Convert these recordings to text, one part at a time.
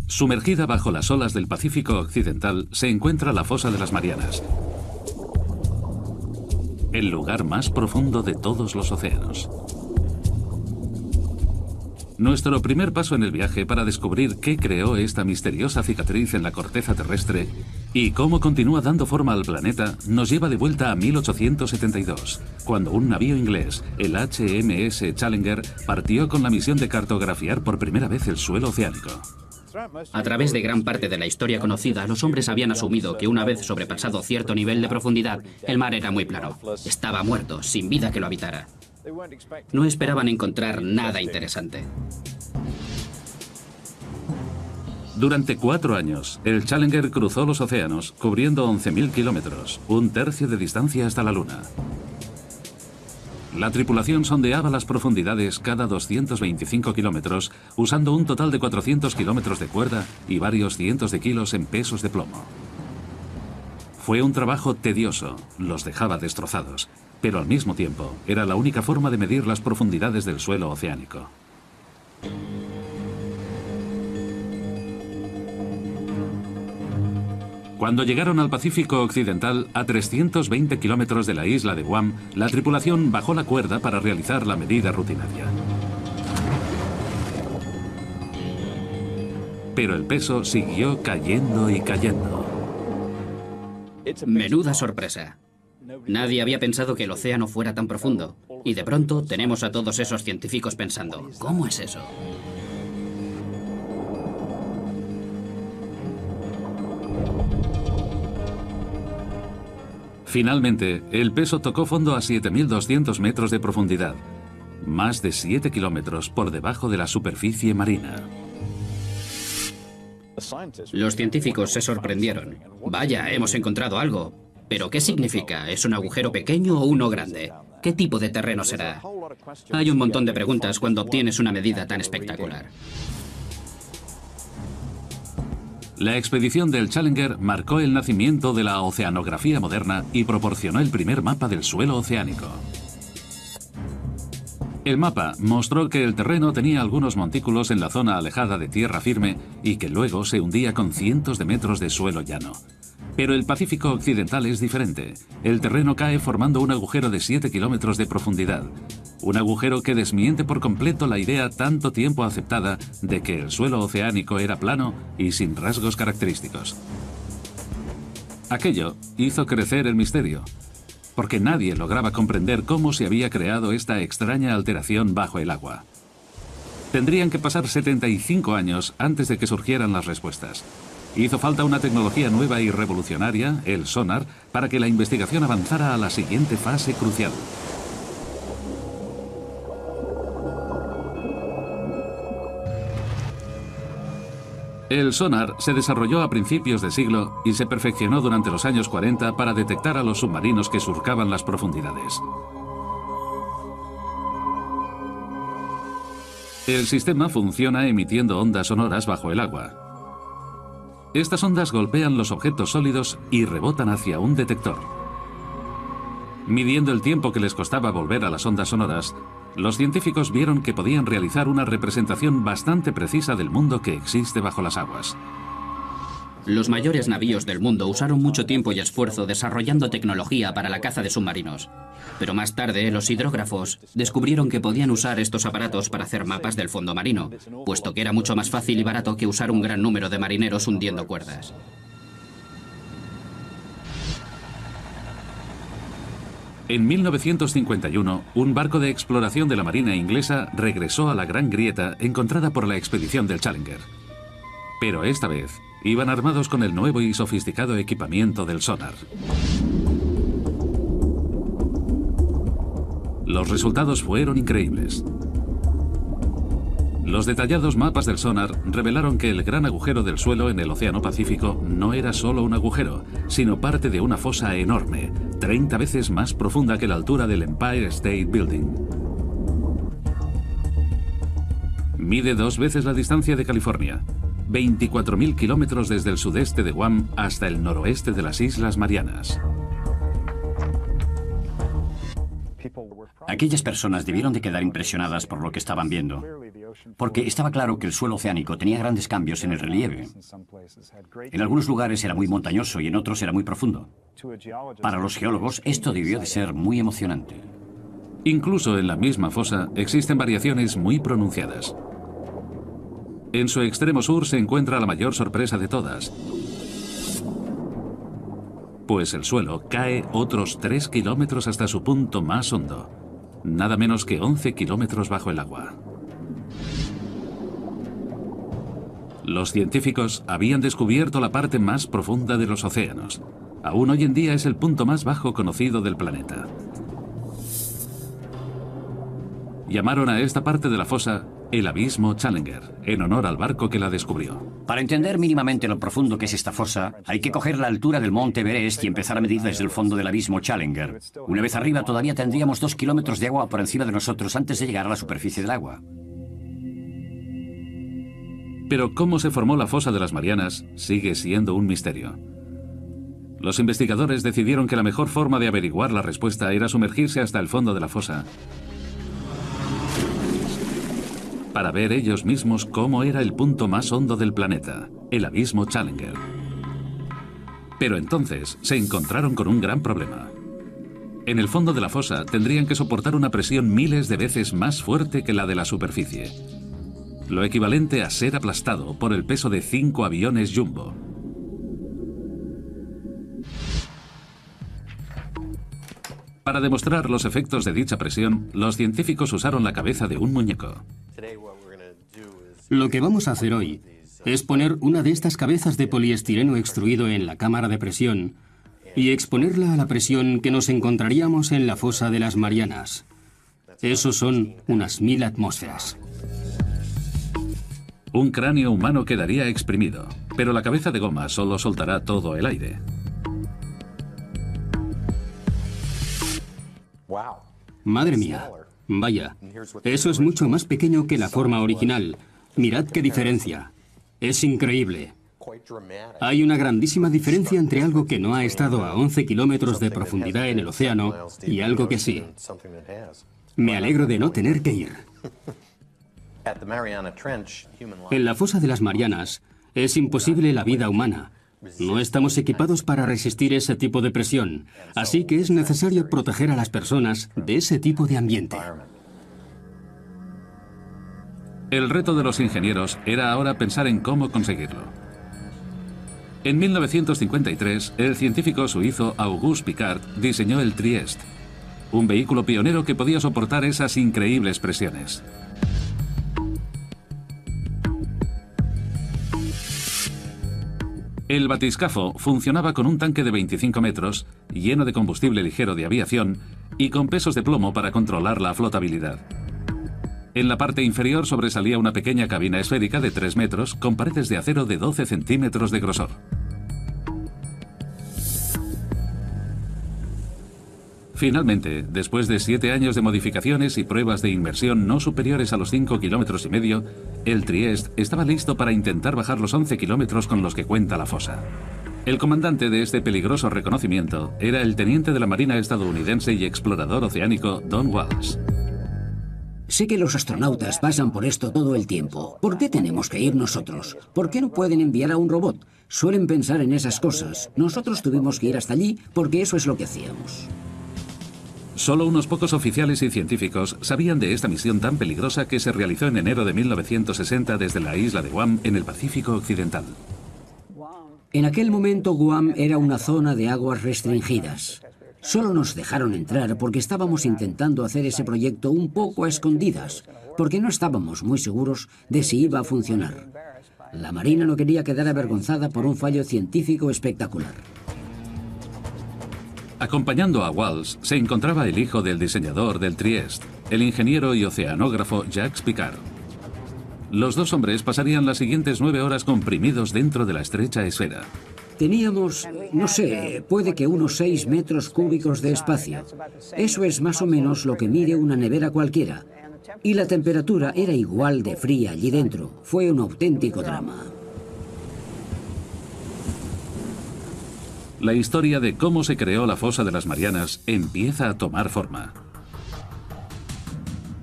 Sumergida bajo las olas del Pacífico Occidental se encuentra la Fosa de las Marianas, el lugar más profundo de todos los océanos. Nuestro primer paso en el viaje para descubrir qué creó esta misteriosa cicatriz en la corteza terrestre y cómo continúa dando forma al planeta nos lleva de vuelta a 1872, cuando un navío inglés, el HMS Challenger, partió con la misión de cartografiar por primera vez el suelo oceánico. A través de gran parte de la historia conocida, los hombres habían asumido que una vez sobrepasado cierto nivel de profundidad, el mar era muy plano. Estaba muerto, sin vida que lo habitara. No esperaban encontrar nada interesante. Durante 4 años, el Challenger cruzó los océanos, cubriendo 11.000 kilómetros, un tercio de distancia hasta la Luna. La tripulación sondeaba las profundidades cada 225 kilómetros, usando un total de 400 kilómetros de cuerda y varios cientos de kilos en pesos de plomo. Fue un trabajo tedioso, los dejaba destrozados, pero al mismo tiempo era la única forma de medir las profundidades del suelo oceánico. Cuando llegaron al Pacífico Occidental, a 320 kilómetros de la isla de Guam, la tripulación bajó la cuerda para realizar la medida rutinaria. Pero el peso siguió cayendo y cayendo. Menuda sorpresa. Nadie había pensado que el océano fuera tan profundo. Y de pronto tenemos a todos esos científicos pensando, ¿cómo es eso? Finalmente, el peso tocó fondo a 7.200 metros de profundidad, más de 7 kilómetros por debajo de la superficie marina. Los científicos se sorprendieron. Vaya, hemos encontrado algo. ¿Pero qué significa? ¿Es un agujero pequeño o uno grande? ¿Qué tipo de terreno será? Hay un montón de preguntas cuando obtienes una medida tan espectacular. La expedición del Challenger marcó el nacimiento de la oceanografía moderna y proporcionó el primer mapa del suelo oceánico. El mapa mostró que el terreno tenía algunos montículos en la zona alejada de tierra firme y que luego se hundía con cientos de metros de suelo llano. Pero el Pacífico Occidental es diferente. El terreno cae formando un agujero de 7 kilómetros de profundidad. Un agujero que desmiente por completo la idea tanto tiempo aceptada de que el suelo oceánico era plano y sin rasgos característicos. Aquello hizo crecer el misterio, porque nadie lograba comprender cómo se había creado esta extraña alteración bajo el agua. Tendrían que pasar 75 años antes de que surgieran las respuestas. Hizo falta una tecnología nueva y revolucionaria, el sonar, para que la investigación avanzara a la siguiente fase crucial. El sonar se desarrolló a principios de siglo y se perfeccionó durante los años 40 para detectar a los submarinos que surcaban las profundidades. El sistema funciona emitiendo ondas sonoras bajo el agua. Estas ondas golpean los objetos sólidos y rebotan hacia un detector. Midiendo el tiempo que les costaba volver a las ondas sonoras, los científicos vieron que podían realizar una representación bastante precisa del mundo que existe bajo las aguas. Los mayores navíos del mundo usaron mucho tiempo y esfuerzo desarrollando tecnología para la caza de submarinos. Pero más tarde, los hidrógrafos descubrieron que podían usar estos aparatos para hacer mapas del fondo marino, puesto que era mucho más fácil y barato que usar un gran número de marineros hundiendo cuerdas. En 1951, un barco de exploración de la Marina inglesa regresó a la Gran Grieta encontrada por la expedición del Challenger. Pero esta vez, iban armados con el nuevo y sofisticado equipamiento del sonar. Los resultados fueron increíbles. Los detallados mapas del sonar revelaron que el gran agujero del suelo en el Océano Pacífico no era solo un agujero, sino parte de una fosa enorme, 30 veces más profunda que la altura del Empire State Building. Mide 2 veces la distancia de California, 24.000 kilómetros desde el sudeste de Guam hasta el noroeste de las Islas Marianas. Aquellas personas debieron de quedar impresionadas por lo que estaban viendo. porque estaba claro que el suelo oceánico tenía grandes cambios en el relieve. En algunos lugares era muy montañoso y en otros era muy profundo. Para los geólogos esto debió de ser muy emocionante. Incluso en la misma fosa existen variaciones muy pronunciadas. En su extremo sur se encuentra la mayor sorpresa de todas, pues el suelo cae otros 3 kilómetros hasta su punto más hondo, nada menos que 11 kilómetros bajo el agua. Los científicos habían descubierto la parte más profunda de los océanos. Aún hoy en día es el punto más bajo conocido del planeta. Llamaron a esta parte de la fosa el Abismo Challenger, en honor al barco que la descubrió. Para entender mínimamente lo profundo que es esta fosa, hay que coger la altura del monte Everest y empezar a medir desde el fondo del Abismo Challenger. Una vez arriba todavía tendríamos 2 kilómetros de agua por encima de nosotros antes de llegar a la superficie del agua. Pero cómo se formó la fosa de las Marianas sigue siendo un misterio. Los investigadores decidieron que la mejor forma de averiguar la respuesta era sumergirse hasta el fondo de la fosa para ver ellos mismos cómo era el punto más hondo del planeta, el Abismo Challenger. Pero entonces se encontraron con un gran problema. En el fondo de la fosa tendrían que soportar una presión miles de veces más fuerte que la de la superficie, lo equivalente a ser aplastado por el peso de 5 aviones Jumbo. Para demostrar los efectos de dicha presión, los científicos usaron la cabeza de un muñeco. Lo que vamos a hacer hoy es poner una de estas cabezas de poliestireno extruido en la cámara de presión y exponerla a la presión que nos encontraríamos en la fosa de las Marianas. Eso son unas 1000 atmósferas. Un cráneo humano quedaría exprimido, pero la cabeza de goma solo soltará todo el aire. Madre mía, vaya, eso es mucho más pequeño que la forma original. Mirad qué diferencia. Es increíble. Hay una grandísima diferencia entre algo que no ha estado a 11 kilómetros de profundidad en el océano y algo que sí. Me alegro de no tener que ir. En la fosa de las Marianas es imposible la vida humana. No estamos equipados para resistir ese tipo de presión, así que es necesario proteger a las personas de ese tipo de ambiente. El reto de los ingenieros era ahora pensar en cómo conseguirlo. En 1953, el científico suizo Auguste Piccard diseñó el Trieste, un vehículo pionero que podía soportar esas increíbles presiones. El batiscafo funcionaba con un tanque de 25 metros, lleno de combustible ligero de aviación y con pesos de plomo para controlar la flotabilidad. En la parte inferior sobresalía una pequeña cabina esférica de 3 metros con paredes de acero de 12 centímetros de grosor. Finalmente, después de 7 años de modificaciones y pruebas de inmersión no superiores a los 5,5 kilómetros, el Trieste estaba listo para intentar bajar los 11 kilómetros con los que cuenta la fosa. El comandante de este peligroso reconocimiento era el teniente de la Marina estadounidense y explorador oceánico Don Walsh. Sé que los astronautas pasan por esto todo el tiempo. ¿Por qué tenemos que ir nosotros? ¿Por qué no pueden enviar a un robot? Suelen pensar en esas cosas. Nosotros tuvimos que ir hasta allí porque eso es lo que hacíamos. Solo unos pocos oficiales y científicos sabían de esta misión tan peligrosa que se realizó en enero de 1960 desde la isla de Guam, en el Pacífico Occidental. En aquel momento Guam era una zona de aguas restringidas. Solo nos dejaron entrar porque estábamos intentando hacer ese proyecto un poco a escondidas, porque no estábamos muy seguros de si iba a funcionar. La Marina no quería quedar avergonzada por un fallo científico espectacular. Acompañando a Walsh se encontraba el hijo del diseñador del Trieste, el ingeniero y oceanógrafo Jacques Piccard. Los dos hombres pasarían las siguientes 9 horas comprimidos dentro de la estrecha esfera. Teníamos, no sé, puede que unos 6 metros cúbicos de espacio. Eso es más o menos lo que mide una nevera cualquiera. Y la temperatura era igual de fría allí dentro. Fue un auténtico drama. La historia de cómo se creó la fosa de las Marianas empieza a tomar forma.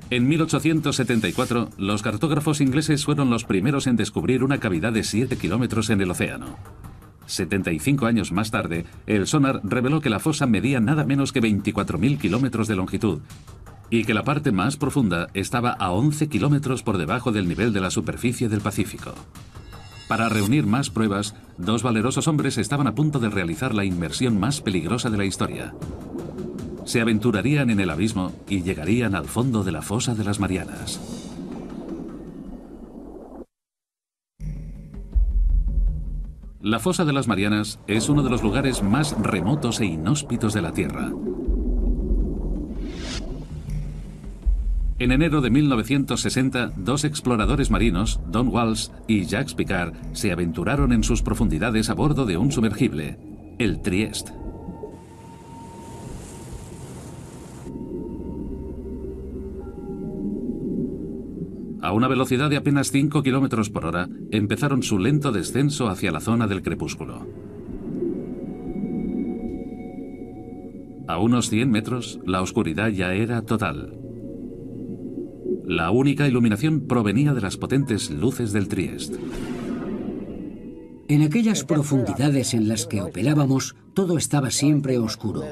En 1874, los cartógrafos ingleses fueron los primeros en descubrir una cavidad de 7 kilómetros en el océano. 75 años más tarde, el sonar reveló que la fosa medía nada menos que 24.000 kilómetros de longitud y que la parte más profunda estaba a 11 kilómetros por debajo del nivel de la superficie del Pacífico. Para reunir más pruebas, dos valerosos hombres estaban a punto de realizar la inmersión más peligrosa de la historia. Se aventurarían en el abismo y llegarían al fondo de la fosa de las Marianas. La fosa de las Marianas es uno de los lugares más remotos e inhóspitos de la Tierra. En enero de 1960, dos exploradores marinos, Don Walsh y Jacques Piccard, se aventuraron en sus profundidades a bordo de un sumergible, el Trieste. A una velocidad de apenas 5 kilómetros por hora, empezaron su lento descenso hacia la zona del crepúsculo. A unos 100 metros, la oscuridad ya era total. La única iluminación provenía de las potentes luces del Trieste. En aquellas profundidades en las que operábamos, todo estaba siempre oscuro.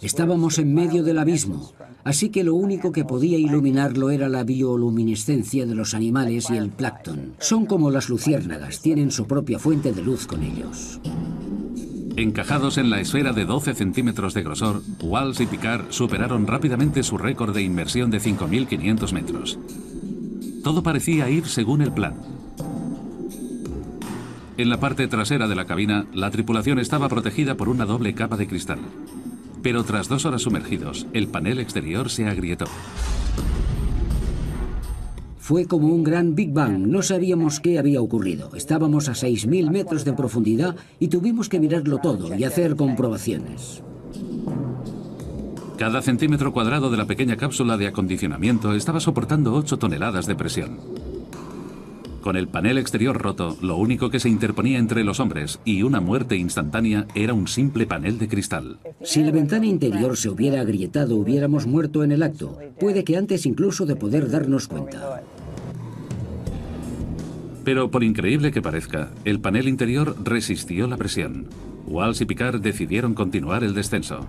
Estábamos en medio del abismo, así que lo único que podía iluminarlo era la bioluminiscencia de los animales y el plancton. Son como las luciérnagas, tienen su propia fuente de luz con ellos. Encajados en la esfera de 12 centímetros de grosor, Walsh y Piccard superaron rápidamente su récord de inmersión de 5.500 metros. Todo parecía ir según el plan. En la parte trasera de la cabina, la tripulación estaba protegida por una doble capa de cristal. Pero tras 2 horas sumergidos, el panel exterior se agrietó. Fue como un gran Big Bang, no sabíamos qué había ocurrido. Estábamos a 6.000 metros de profundidad y tuvimos que mirarlo todo y hacer comprobaciones. Cada centímetro cuadrado de la pequeña cápsula de acondicionamiento estaba soportando 8 toneladas de presión. Con el panel exterior roto, lo único que se interponía entre los hombres y una muerte instantánea era un simple panel de cristal. Si la ventana interior se hubiera agrietado, hubiéramos muerto en el acto. Puede que antes incluso de poder darnos cuenta. Pero por increíble que parezca, el panel interior resistió la presión. Walsh y Piccard decidieron continuar el descenso.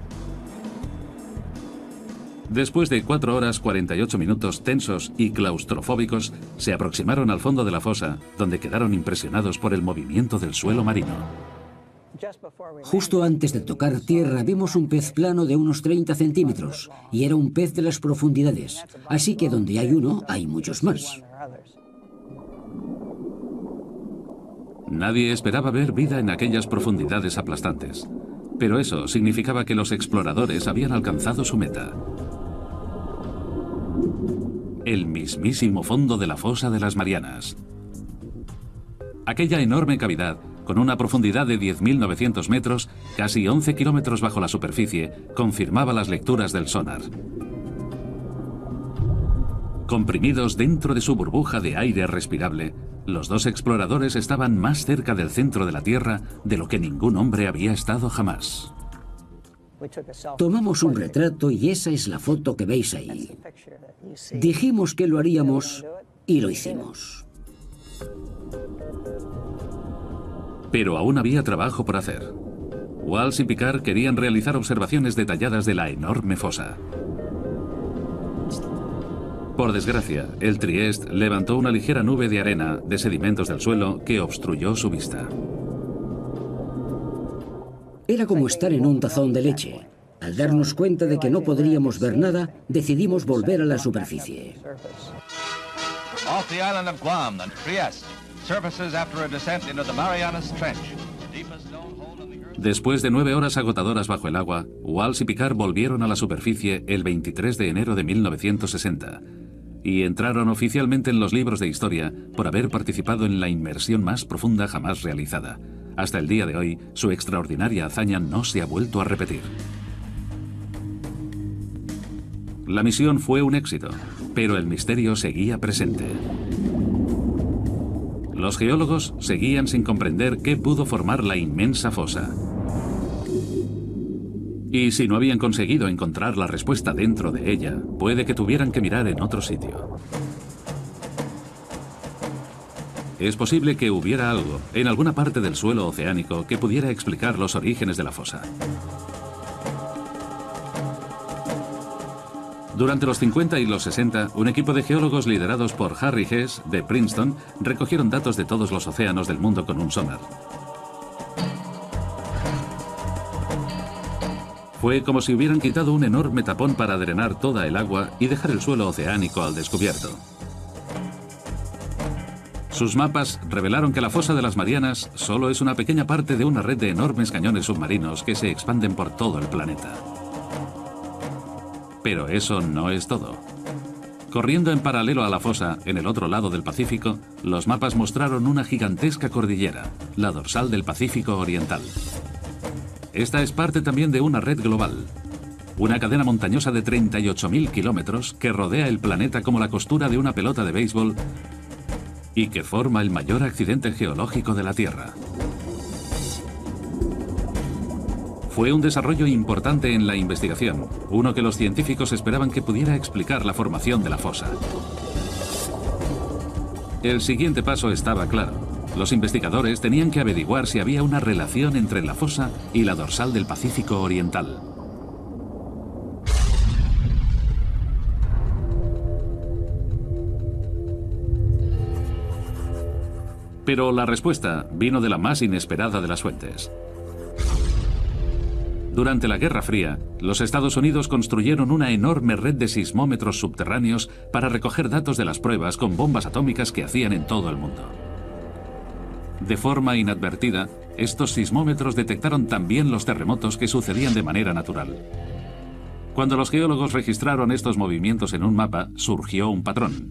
Después de 4 horas 48 minutos tensos y claustrofóbicos, se aproximaron al fondo de la fosa, donde quedaron impresionados por el movimiento del suelo marino. Justo antes de tocar tierra vimos un pez plano de unos 30 centímetros, y era un pez de las profundidades, así que donde hay uno, hay muchos más. Nadie esperaba ver vida en aquellas profundidades aplastantes, pero eso significaba que los exploradores habían alcanzado su meta. El mismísimo fondo de la fosa de las Marianas. Aquella enorme cavidad, con una profundidad de 10.900 metros, casi 11 kilómetros bajo la superficie, confirmaba las lecturas del sonar. Comprimidos dentro de su burbuja de aire respirable, los dos exploradores estaban más cerca del centro de la Tierra de lo que ningún hombre había estado jamás. Tomamos un retrato y esa es la foto que veis ahí. Dijimos que lo haríamos y lo hicimos. Pero aún había trabajo por hacer. Walsh y Piccard querían realizar observaciones detalladas de la enorme fosa. Por desgracia, el Trieste levantó una ligera nube de arena, de sedimentos del suelo, que obstruyó su vista. Era como estar en un tazón de leche. Al darnos cuenta de que no podríamos ver nada, decidimos volver a la superficie. Off the island of Guam, the Trieste surfaces after a descent into the Marianas Trench. Después de 9 horas agotadoras bajo el agua, Walsh y Piccard volvieron a la superficie el 23 de enero de 1960 y entraron oficialmente en los libros de historia por haber participado en la inmersión más profunda jamás realizada. Hasta el día de hoy, su extraordinaria hazaña no se ha vuelto a repetir. La misión fue un éxito, pero el misterio seguía presente. Los geólogos seguían sin comprender qué pudo formar la inmensa fosa. Y si no habían conseguido encontrar la respuesta dentro de ella, puede que tuvieran que mirar en otro sitio. Es posible que hubiera algo en alguna parte del suelo oceánico que pudiera explicar los orígenes de la fosa. Durante los 50 y los 60, un equipo de geólogos liderados por Harry Hess, de Princeton, recogieron datos de todos los océanos del mundo con un sonar. Fue como si hubieran quitado un enorme tapón para drenar toda el agua y dejar el suelo oceánico al descubierto. Sus mapas revelaron que la fosa de las Marianas solo es una pequeña parte de una red de enormes cañones submarinos que se expanden por todo el planeta. Pero eso no es todo. Corriendo en paralelo a la fosa, en el otro lado del Pacífico, los mapas mostraron una gigantesca cordillera, la dorsal del Pacífico Oriental. Esta es parte también de una red global, una cadena montañosa de 38.000 kilómetros que rodea el planeta como la costura de una pelota de béisbol y que forma el mayor accidente geológico de la Tierra. Fue un desarrollo importante en la investigación, uno que los científicos esperaban que pudiera explicar la formación de la fosa. El siguiente paso estaba claro. Los investigadores tenían que averiguar si había una relación entre la fosa y la dorsal del Pacífico Oriental. Pero la respuesta vino de la más inesperada de las fuentes. Durante la Guerra Fría, los Estados Unidos construyeron una enorme red de sismómetros subterráneos para recoger datos de las pruebas con bombas atómicas que hacían en todo el mundo. De forma inadvertida, estos sismómetros detectaron también los terremotos que sucedían de manera natural. Cuando los geólogos registraron estos movimientos en un mapa, surgió un patrón.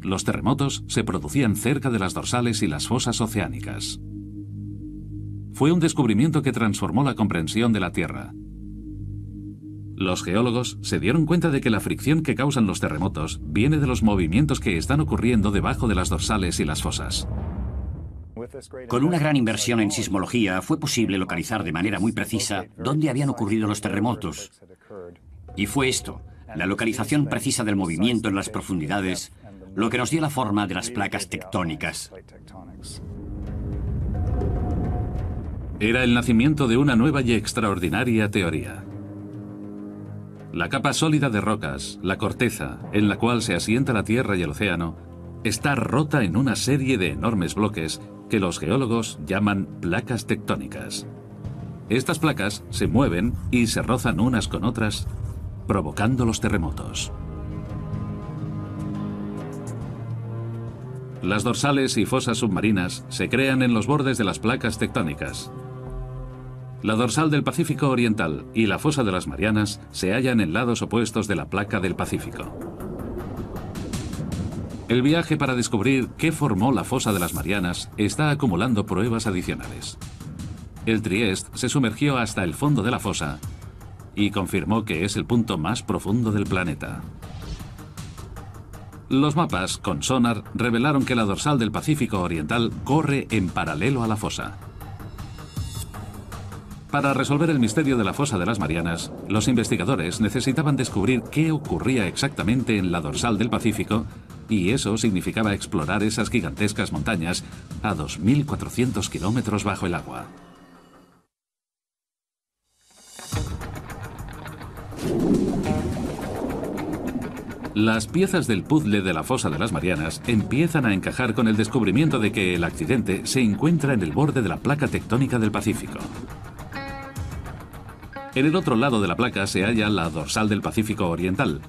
Los terremotos se producían cerca de las dorsales y las fosas oceánicas. Fue un descubrimiento que transformó la comprensión de la Tierra. Los geólogos se dieron cuenta de que la fricción que causan los terremotos viene de los movimientos que están ocurriendo debajo de las dorsales y las fosas. Con una gran inversión en sismología fue posible localizar de manera muy precisa dónde habían ocurrido los terremotos. Y fue esto, la localización precisa del movimiento en las profundidades, lo que nos dio la forma de las placas tectónicas. Era el nacimiento de una nueva y extraordinaria teoría. La capa sólida de rocas, la corteza, en la cual se asienta la Tierra y el océano, está rota en una serie de enormes bloques que los geólogos llaman placas tectónicas. Estas placas se mueven y se rozan unas con otras, provocando los terremotos. Las dorsales y fosas submarinas se crean en los bordes de las placas tectónicas. La dorsal del Pacífico Oriental y la fosa de las Marianas se hallan en lados opuestos de la placa del Pacífico. El viaje para descubrir qué formó la fosa de las Marianas está acumulando pruebas adicionales. El Trieste se sumergió hasta el fondo de la fosa y confirmó que es el punto más profundo del planeta. Los mapas con sonar revelaron que la dorsal del Pacífico Oriental corre en paralelo a la fosa. Para resolver el misterio de la fosa de las Marianas, los investigadores necesitaban descubrir qué ocurría exactamente en la dorsal del Pacífico, y eso significaba explorar esas gigantescas montañas a 2.400 kilómetros bajo el agua. Las piezas del puzzle de la fosa de las Marianas empiezan a encajar con el descubrimiento de que el accidente se encuentra en el borde de la placa tectónica del Pacífico. En el otro lado de la placa se halla la dorsal del Pacífico Oriental,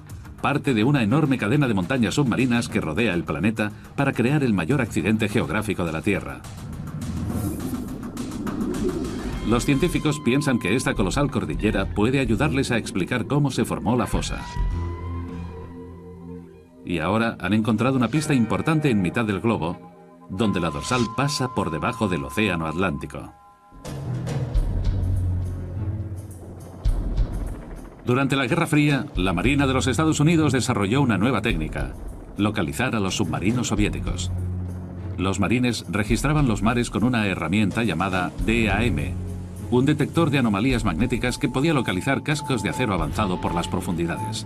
parte de una enorme cadena de montañas submarinas que rodea el planeta para crear el mayor accidente geográfico de la Tierra. Los científicos piensan que esta colosal cordillera puede ayudarles a explicar cómo se formó la fosa. Y ahora han encontrado una pista importante en mitad del globo, donde la dorsal pasa por debajo del Océano Atlántico. Durante la Guerra Fría, la Marina de los Estados Unidos desarrolló una nueva técnica: localizar a los submarinos soviéticos. Los marines registraban los mares con una herramienta llamada DAM, un detector de anomalías magnéticas que podía localizar cascos de acero avanzado por las profundidades.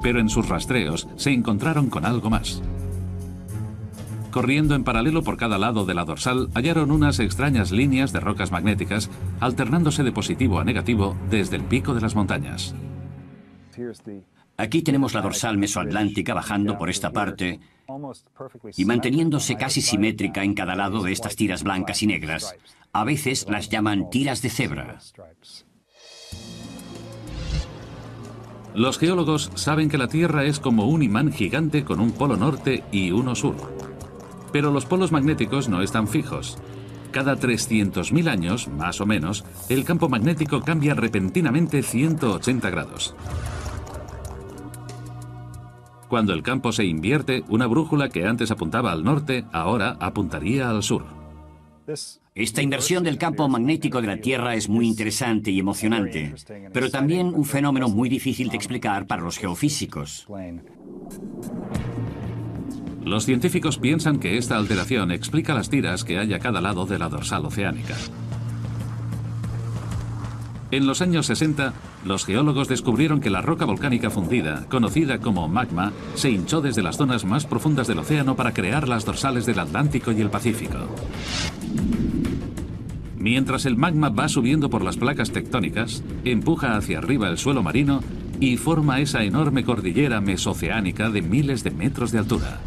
Pero en sus rastreos se encontraron con algo más. Corriendo en paralelo por cada lado de la dorsal, hallaron unas extrañas líneas de rocas magnéticas, alternándose de positivo a negativo desde el pico de las montañas. Aquí tenemos la dorsal mesoatlántica bajando por esta parte y manteniéndose casi simétrica en cada lado de estas tiras blancas y negras. A veces las llaman tiras de cebra. Los geólogos saben que la Tierra es como un imán gigante con un polo norte y uno sur. Pero los polos magnéticos no están fijos. Cada 300.000 años, más o menos, el campo magnético cambia repentinamente 180 grados. Cuando el campo se invierte, una brújula que antes apuntaba al norte, ahora apuntaría al sur. Esta inversión del campo magnético de la Tierra es muy interesante y emocionante, pero también un fenómeno muy difícil de explicar para los geofísicos. Los científicos piensan que esta alteración explica las tiras que hay a cada lado de la dorsal oceánica. En los años 60, los geólogos descubrieron que la roca volcánica fundida, conocida como magma, se hinchó desde las zonas más profundas del océano para crear las dorsales del Atlántico y el Pacífico. Mientras el magma va subiendo por las placas tectónicas, empuja hacia arriba el suelo marino y forma esa enorme cordillera mesoceánica de miles de metros de altura.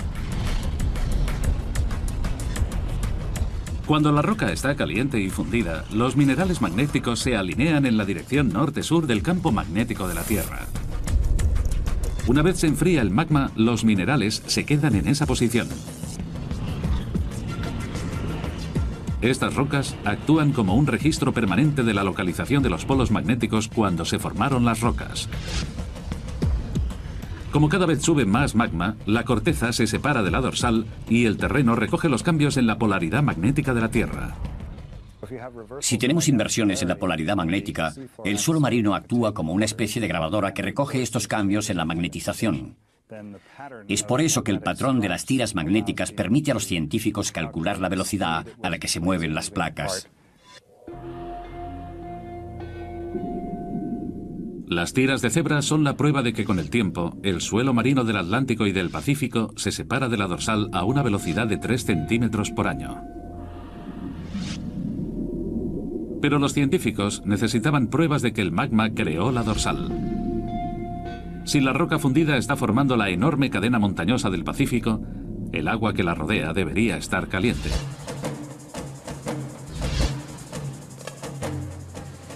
Cuando la roca está caliente y fundida, los minerales magnéticos se alinean en la dirección norte-sur del campo magnético de la Tierra. Una vez se enfría el magma, los minerales se quedan en esa posición. Estas rocas actúan como un registro permanente de la localización de los polos magnéticos cuando se formaron las rocas. Como cada vez sube más magma, la corteza se separa de la dorsal y el terreno recoge los cambios en la polaridad magnética de la Tierra. Si tenemos inversiones en la polaridad magnética, el suelo marino actúa como una especie de grabadora que recoge estos cambios en la magnetización. Es por eso que el patrón de las tiras magnéticas permite a los científicos calcular la velocidad a la que se mueven las placas. Las tiras de cebra son la prueba de que con el tiempo, el suelo marino del Atlántico y del Pacífico se separa de la dorsal a una velocidad de 3 centímetros por año. Pero los científicos necesitaban pruebas de que el magma creó la dorsal. Si la roca fundida está formando la enorme cadena montañosa del Pacífico, el agua que la rodea debería estar caliente.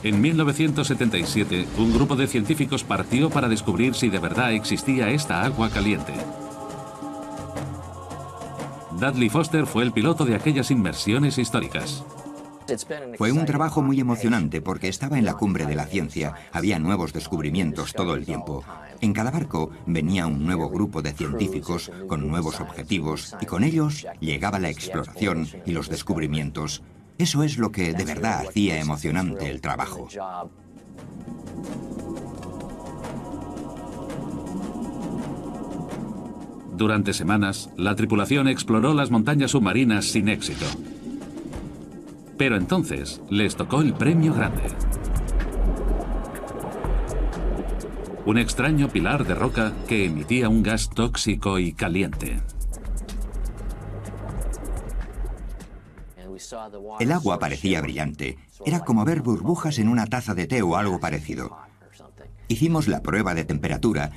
En 1977, un grupo de científicos partió para descubrir si de verdad existía esta agua caliente. Dudley Foster fue el piloto de aquellas inmersiones históricas. Fue un trabajo muy emocionante porque estaba en la cumbre de la ciencia, había nuevos descubrimientos todo el tiempo. En cada barco venía un nuevo grupo de científicos con nuevos objetivos y con ellos llegaba la exploración y los descubrimientos. Eso es lo que de verdad hacía emocionante el trabajo. Durante semanas, la tripulación exploró las montañas submarinas sin éxito. Pero entonces les tocó el premio grande. Un extraño pilar de roca que emitía un gas tóxico y caliente. El agua parecía brillante. Era como ver burbujas en una taza de té o algo parecido. Hicimos la prueba de temperatura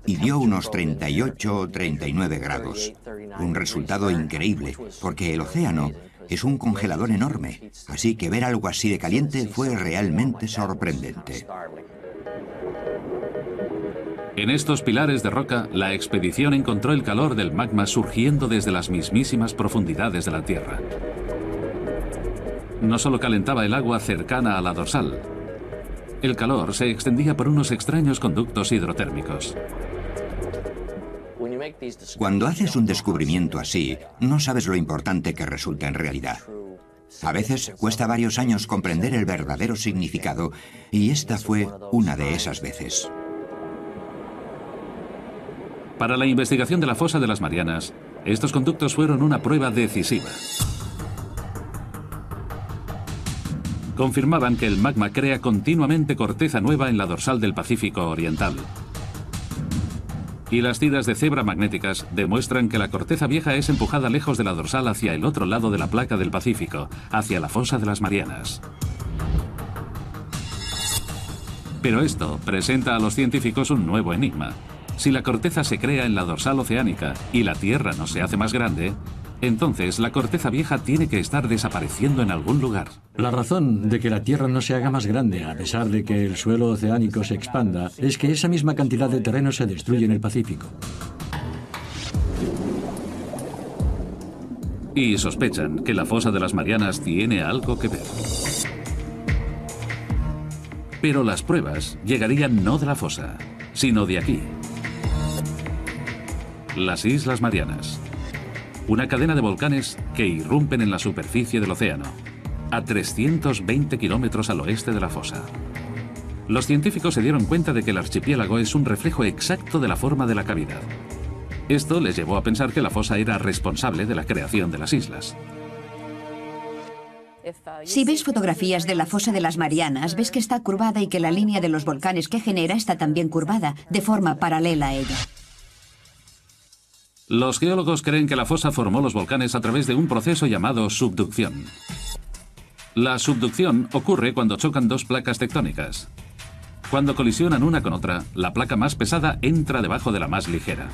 y dio unos 38 o 39 grados. Un resultado increíble, porque el océano es un congelador enorme. Así que ver algo así de caliente fue realmente sorprendente. En estos pilares de roca, la expedición encontró el calor del magma surgiendo desde las mismísimas profundidades de la Tierra. No solo calentaba el agua cercana a la dorsal. El calor se extendía por unos extraños conductos hidrotérmicos. Cuando haces un descubrimiento así, no sabes lo importante que resulta en realidad. A veces cuesta varios años comprender el verdadero significado, y esta fue una de esas veces. Para la investigación de la fosa de las Marianas, estos conductos fueron una prueba decisiva. confirmaban que el magma crea continuamente corteza nueva en la dorsal del Pacífico Oriental. Y las tiras de cebra magnéticas demuestran que la corteza vieja es empujada lejos de la dorsal hacia el otro lado de la placa del Pacífico, hacia la fosa de las Marianas. Pero esto presenta a los científicos un nuevo enigma. Si la corteza se crea en la dorsal oceánica y la Tierra no se hace más grande, entonces la corteza vieja tiene que estar desapareciendo en algún lugar. La razón de que la Tierra no se haga más grande, a pesar de que el suelo oceánico se expanda, es que esa misma cantidad de terreno se destruye en el Pacífico. Y sospechan que la fosa de las Marianas tiene algo que ver. Pero las pruebas llegarían no de la fosa, sino de aquí. Las Islas Marianas. Una cadena de volcanes que irrumpen en la superficie del océano, a 320 kilómetros al oeste de la fosa. Los científicos se dieron cuenta de que el archipiélago es un reflejo exacto de la forma de la cavidad. Esto les llevó a pensar que la fosa era responsable de la creación de las islas. Si ves fotografías de la fosa de las Marianas, ves que está curvada y que la línea de los volcanes que genera está también curvada, de forma paralela a ella. Los geólogos creen que la fosa formó los volcanes a través de un proceso llamado subducción. La subducción ocurre cuando chocan dos placas tectónicas. Cuando colisionan una con otra, la placa más pesada entra debajo de la más ligera.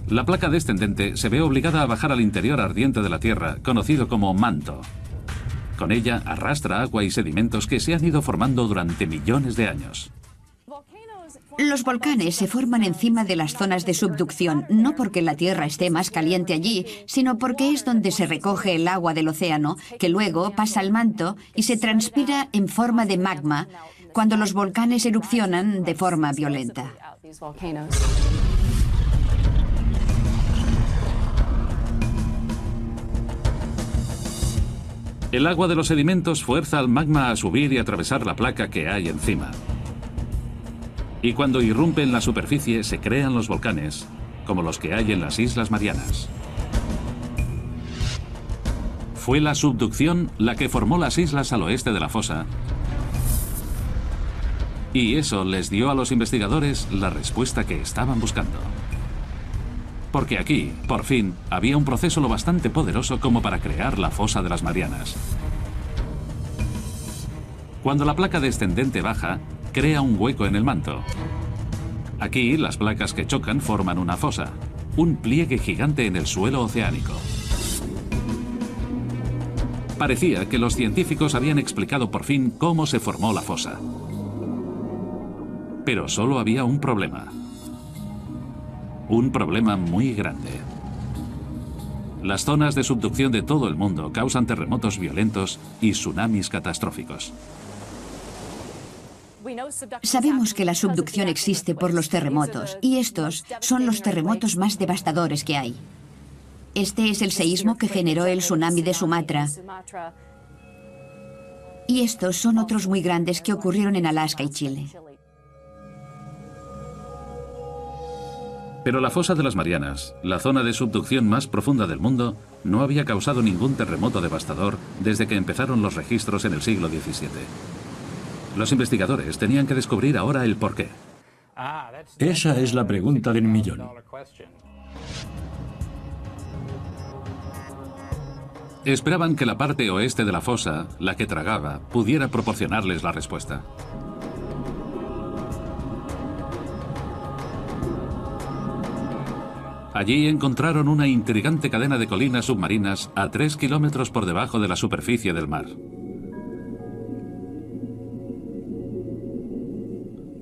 La placa descendente se ve obligada a bajar al interior ardiente de la Tierra, conocido como manto. Con ella arrastra agua y sedimentos que se han ido formando durante millones de años. Los volcanes se forman encima de las zonas de subducción, no porque la Tierra esté más caliente allí, sino porque es donde se recoge el agua del océano, que luego pasa al manto y se transpira en forma de magma, cuando los volcanes erupcionan de forma violenta. El agua de los sedimentos fuerza al magma a subir y atravesar la placa que hay encima. Y cuando irrumpe en la superficie se crean los volcanes, como los que hay en las Islas Marianas. Fue la subducción la que formó las islas al oeste de la fosa, y eso les dio a los investigadores la respuesta que estaban buscando. Porque aquí, por fin, había un proceso lo bastante poderoso como para crear la fosa de las Marianas. Cuando la placa descendente baja, crea un hueco en el manto. Aquí, las placas que chocan forman una fosa, un pliegue gigante en el suelo oceánico. Parecía que los científicos habían explicado por fin cómo se formó la fosa. Pero solo había un problema. Un problema muy grande. Las zonas de subducción de todo el mundo causan terremotos violentos y tsunamis catastróficos. Sabemos que la subducción existe por los terremotos, y estos son los terremotos más devastadores que hay. Este es el seísmo que generó el tsunami de Sumatra. Y estos son otros muy grandes que ocurrieron en Alaska y Chile. Pero la fosa de las Marianas, la zona de subducción más profunda del mundo, no había causado ningún terremoto devastador desde que empezaron los registros en el siglo XVII. Los investigadores tenían que descubrir ahora el porqué. Esa es la pregunta del millón. Esperaban que la parte oeste de la fosa, la que tragaba, pudiera proporcionarles la respuesta. Allí encontraron una intrigante cadena de colinas submarinas a 3 kilómetros por debajo de la superficie del mar.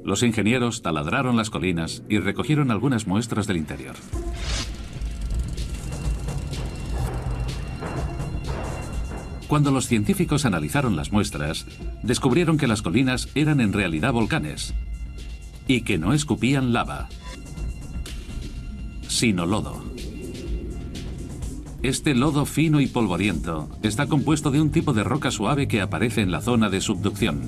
Los ingenieros taladraron las colinas y recogieron algunas muestras del interior. Cuando los científicos analizaron las muestras, descubrieron que las colinas eran en realidad volcanes y que no escupían lava, sino lodo. Este lodo fino y polvoriento está compuesto de un tipo de roca suave que aparece en la zona de subducción.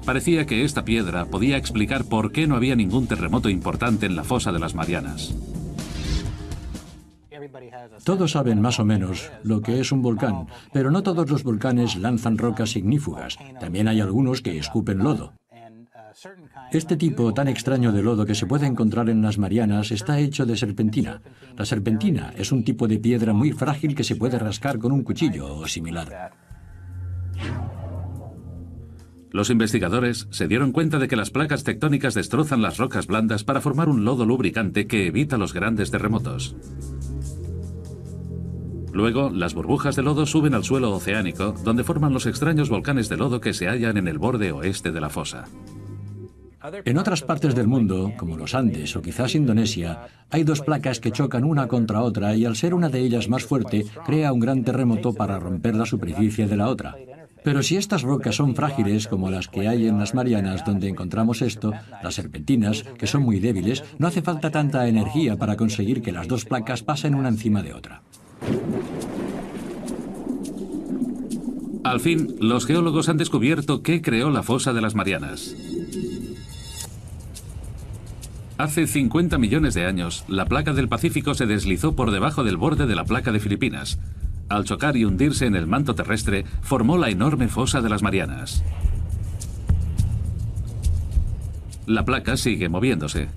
Parecía que esta piedra podía explicar por qué no había ningún terremoto importante en la fosa de las Marianas. Todos saben más o menos lo que es un volcán, pero no todos los volcanes lanzan rocas ignífugas. También hay algunos que escupen lodo. Este tipo tan extraño de lodo que se puede encontrar en las Marianas está hecho de serpentina. La serpentina es un tipo de piedra muy frágil que se puede rascar con un cuchillo o similar. Los investigadores se dieron cuenta de que las placas tectónicas destrozan las rocas blandas para formar un lodo lubricante que evita los grandes terremotos. Luego, las burbujas de lodo suben al suelo oceánico, donde forman los extraños volcanes de lodo que se hallan en el borde oeste de la fosa. En otras partes del mundo, como los Andes o quizás Indonesia, hay dos placas que chocan una contra otra y al ser una de ellas más fuerte, crea un gran terremoto para romper la superficie de la otra. Pero si estas rocas son frágiles, como las que hay en las Marianas donde encontramos esto, las serpentinas, que son muy débiles, no hace falta tanta energía para conseguir que las dos placas pasen una encima de otra. Al fin, los geólogos han descubierto qué creó la fosa de las Marianas. Hace 50 millones de años, la placa del Pacífico se deslizó por debajo del borde de la placa de Filipinas. Al chocar y hundirse en el manto terrestre, formó la enorme fosa de las Marianas. La placa sigue moviéndose.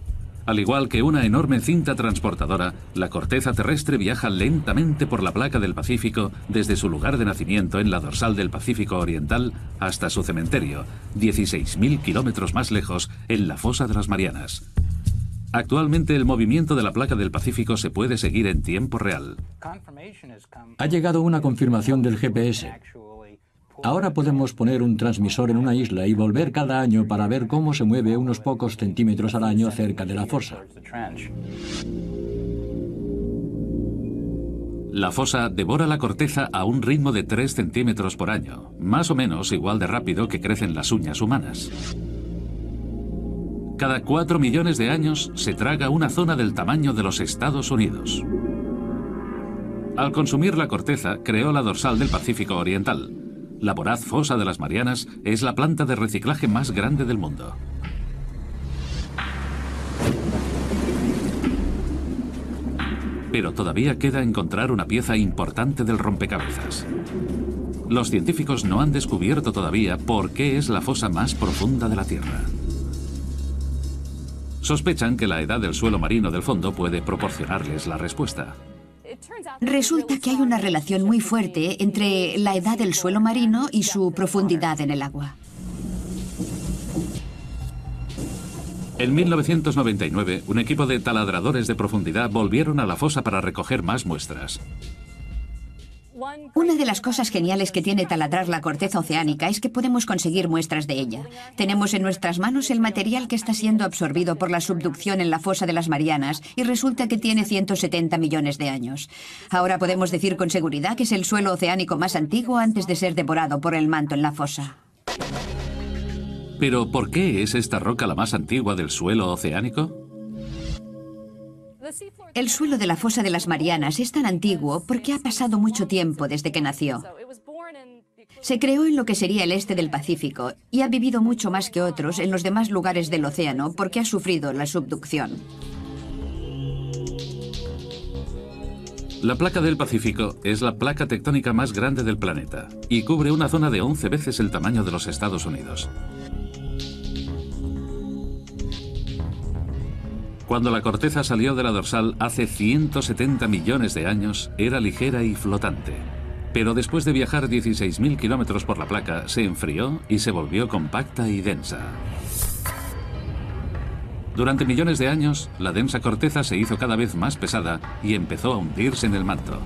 Al igual que una enorme cinta transportadora, la corteza terrestre viaja lentamente por la placa del Pacífico desde su lugar de nacimiento en la dorsal del Pacífico Oriental hasta su cementerio, 16.000 kilómetros más lejos, en la fosa de las Marianas. Actualmente el movimiento de la placa del Pacífico se puede seguir en tiempo real. Ha llegado una confirmación del GPS. Ahora podemos poner un transmisor en una isla y volver cada año para ver cómo se mueve unos pocos centímetros al año cerca de la fosa. La fosa devora la corteza a un ritmo de 3 centímetros por año, más o menos igual de rápido que crecen las uñas humanas. Cada 4 millones de años se traga una zona del tamaño de los Estados Unidos. Al consumir la corteza, creó la dorsal del Pacífico Oriental. La voraz fosa de las Marianas es la planta de reciclaje más grande del mundo. Pero todavía queda encontrar una pieza importante del rompecabezas. Los científicos no han descubierto todavía por qué es la fosa más profunda de la Tierra. Sospechan que la edad del suelo marino del fondo puede proporcionarles la respuesta. Resulta que hay una relación muy fuerte entre la edad del suelo marino y su profundidad en el agua. En 1999, un equipo de taladradores de profundidad volvieron a la fosa para recoger más muestras. Una de las cosas geniales que tiene taladrar la corteza oceánica es que podemos conseguir muestras de ella. Tenemos en nuestras manos el material que está siendo absorbido por la subducción en la fosa de las Marianas y resulta que tiene 170 millones de años. Ahora podemos decir con seguridad que es el suelo oceánico más antiguo antes de ser devorado por el manto en la fosa. ¿Pero por qué es esta roca la más antigua del suelo oceánico? El suelo de la fosa de las Marianas es tan antiguo porque ha pasado mucho tiempo desde que nació. Se creó en lo que sería el este del Pacífico y ha vivido mucho más que otros en los demás lugares del océano porque ha sufrido la subducción. La placa del Pacífico es la placa tectónica más grande del planeta y cubre una zona de 11 veces el tamaño de los Estados Unidos. Cuando la corteza salió de la dorsal hace 170 millones de años, era ligera y flotante. Pero después de viajar 16.000 kilómetros por la placa, se enfrió y se volvió compacta y densa. Durante millones de años, la densa corteza se hizo cada vez más pesada y empezó a hundirse en el manto.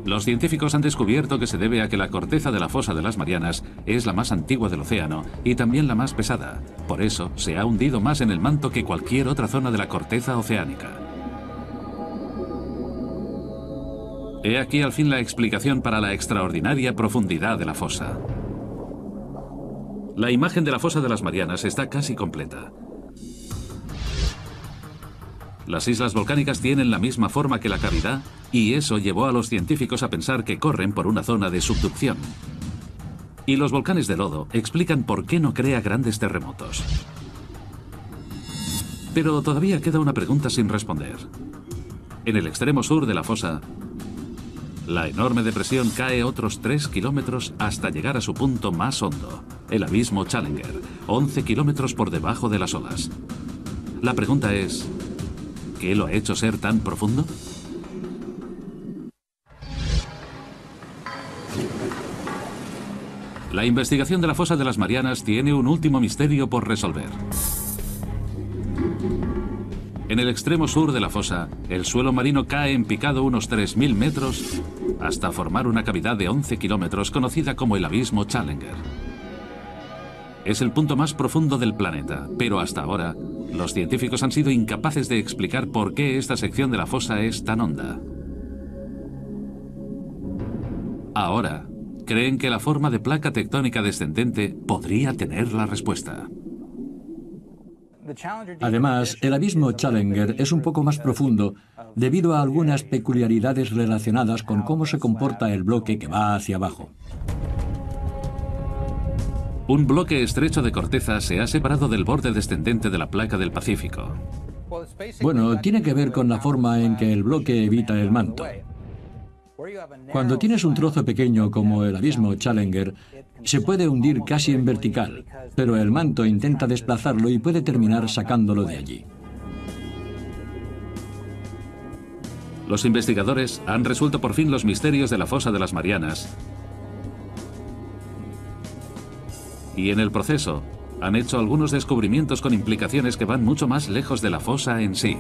Los científicos han descubierto que se debe a que la corteza de la fosa de las Marianas es la más antigua del océano y también la más pesada. Por eso se ha hundido más en el manto que cualquier otra zona de la corteza oceánica. He aquí al fin la explicación para la extraordinaria profundidad de la fosa. La imagen de la fosa de las Marianas está casi completa. Las islas volcánicas tienen la misma forma que la cavidad y eso llevó a los científicos a pensar que corren por una zona de subducción. Y los volcanes de lodo explican por qué no crea grandes terremotos. Pero todavía queda una pregunta sin responder. En el extremo sur de la fosa, la enorme depresión cae otros 3 kilómetros hasta llegar a su punto más hondo, el abismo Challenger, 11 kilómetros por debajo de las olas. La pregunta es, ¿qué lo ha hecho ser tan profundo? La investigación de la fosa de las Marianas tiene un último misterio por resolver. En el extremo sur de la fosa, el suelo marino cae en picado unos 3.000 metros hasta formar una cavidad de 11 kilómetros conocida como el abismo Challenger. Es el punto más profundo del planeta, pero hasta ahora los científicos han sido incapaces de explicar por qué esta sección de la fosa es tan honda. Ahora, creen que la forma de placa tectónica descendente podría tener la respuesta. Además, el abismo Challenger es un poco más profundo debido a algunas peculiaridades relacionadas con cómo se comporta el bloque que va hacia abajo. Un bloque estrecho de corteza se ha separado del borde descendente de la placa del Pacífico. Bueno, tiene que ver con la forma en que el bloque evita el manto. Cuando tienes un trozo pequeño como el abismo Challenger, se puede hundir casi en vertical, pero el manto intenta desplazarlo y puede terminar sacándolo de allí. Los investigadores han resuelto por fin los misterios de la fosa de las Marianas. Y en el proceso, han hecho algunos descubrimientos con implicaciones que van mucho más lejos de la fosa en sí.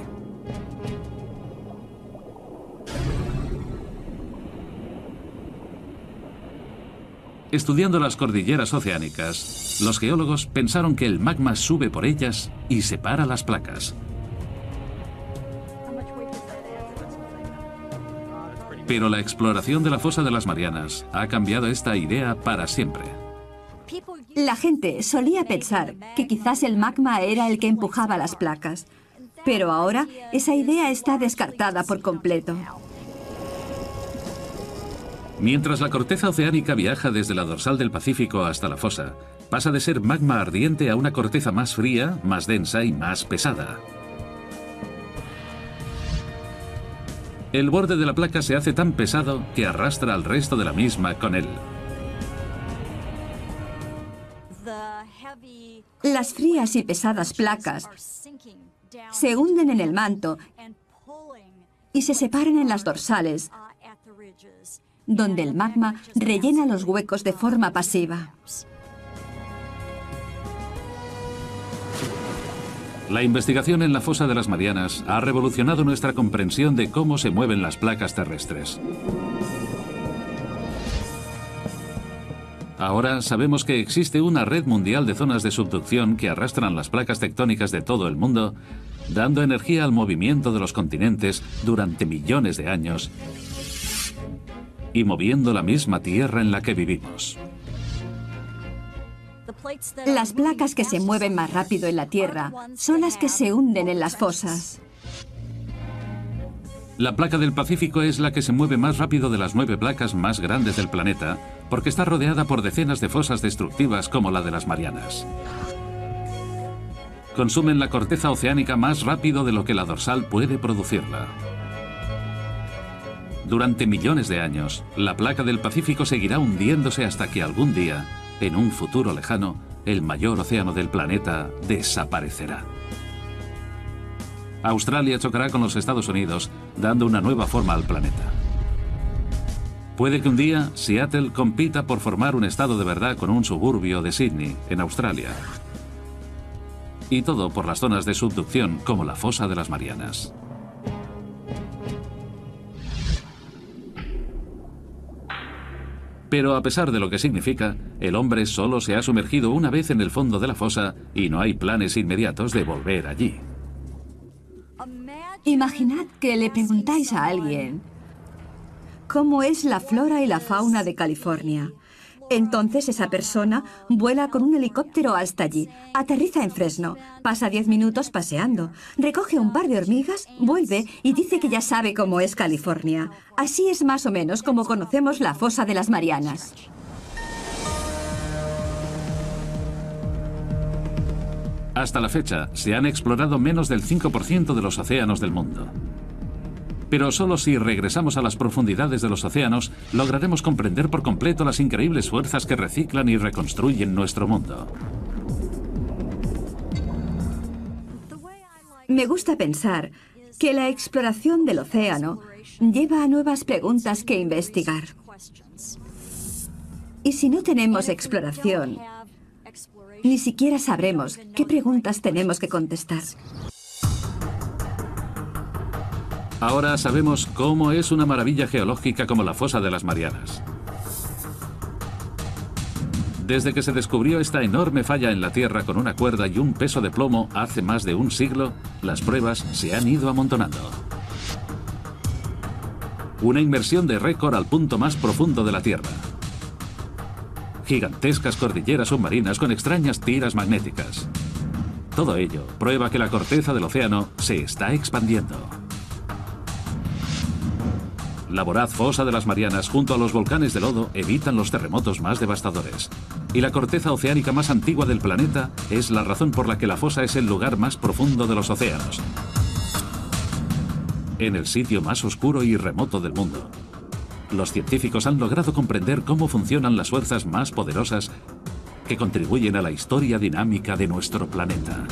Estudiando las cordilleras oceánicas, los geólogos pensaron que el magma sube por ellas y separa las placas. Pero la exploración de la fosa de las Marianas ha cambiado esta idea para siempre. La gente solía pensar que quizás el magma era el que empujaba las placas, pero ahora esa idea está descartada por completo. Mientras la corteza oceánica viaja desde la dorsal del Pacífico hasta la fosa, pasa de ser magma ardiente a una corteza más fría, más densa y más pesada. El borde de la placa se hace tan pesado que arrastra al resto de la misma con él. Las frías y pesadas placas se hunden en el manto y se separan en las dorsales, donde el magma rellena los huecos de forma pasiva. La investigación en la fosa de las Marianas ha revolucionado nuestra comprensión de cómo se mueven las placas terrestres. Ahora sabemos que existe una red mundial de zonas de subducción que arrastran las placas tectónicas de todo el mundo, dando energía al movimiento de los continentes durante millones de años y moviendo la misma tierra en la que vivimos. Las placas que se mueven más rápido en la Tierra son las que se hunden en las fosas. La placa del Pacífico es la que se mueve más rápido de las 9 placas más grandes del planeta, porque está rodeada por decenas de fosas destructivas como la de las Marianas. Consumen la corteza oceánica más rápido de lo que la dorsal puede producirla. Durante millones de años, la placa del Pacífico seguirá hundiéndose hasta que algún día, en un futuro lejano, el mayor océano del planeta desaparecerá. Australia chocará con los Estados Unidos, dando una nueva forma al planeta. Puede que un día Seattle compita por formar un estado de verdad con un suburbio de Sydney, en Australia. Y todo por las zonas de subducción como la fosa de las Marianas. Pero a pesar de lo que significa, el hombre solo se ha sumergido una vez en el fondo de la fosa y no hay planes inmediatos de volver allí. Imaginad que le preguntáis a alguien cómo es la flora y la fauna de California. Entonces esa persona vuela con un helicóptero hasta allí, aterriza en Fresno, pasa 10 minutos paseando, recoge un par de hormigas, vuelve y dice que ya sabe cómo es California. Así es más o menos como conocemos la fosa de las Marianas. Hasta la fecha, se han explorado menos del 5% de los océanos del mundo. Pero solo si regresamos a las profundidades de los océanos, lograremos comprender por completo las increíbles fuerzas que reciclan y reconstruyen nuestro mundo. Me gusta pensar que la exploración del océano lleva a nuevas preguntas que investigar. Y si no tenemos exploración, ni siquiera sabremos qué preguntas tenemos que contestar. Ahora sabemos cómo es una maravilla geológica como la fosa de las Marianas. Desde que se descubrió esta enorme falla en la Tierra con una cuerda y un peso de plomo hace más de un siglo, las pruebas se han ido amontonando. Una inmersión de récord al punto más profundo de la Tierra. Gigantescas cordilleras submarinas con extrañas tiras magnéticas. Todo ello prueba que la corteza del océano se está expandiendo. La voraz fosa de las Marianas junto a los volcanes de lodo evitan los terremotos más devastadores. Y la corteza oceánica más antigua del planeta es la razón por la que la fosa es el lugar más profundo de los océanos. En el sitio más oscuro y remoto del mundo, los científicos han logrado comprender cómo funcionan las fuerzas más poderosas que contribuyen a la historia dinámica de nuestro planeta.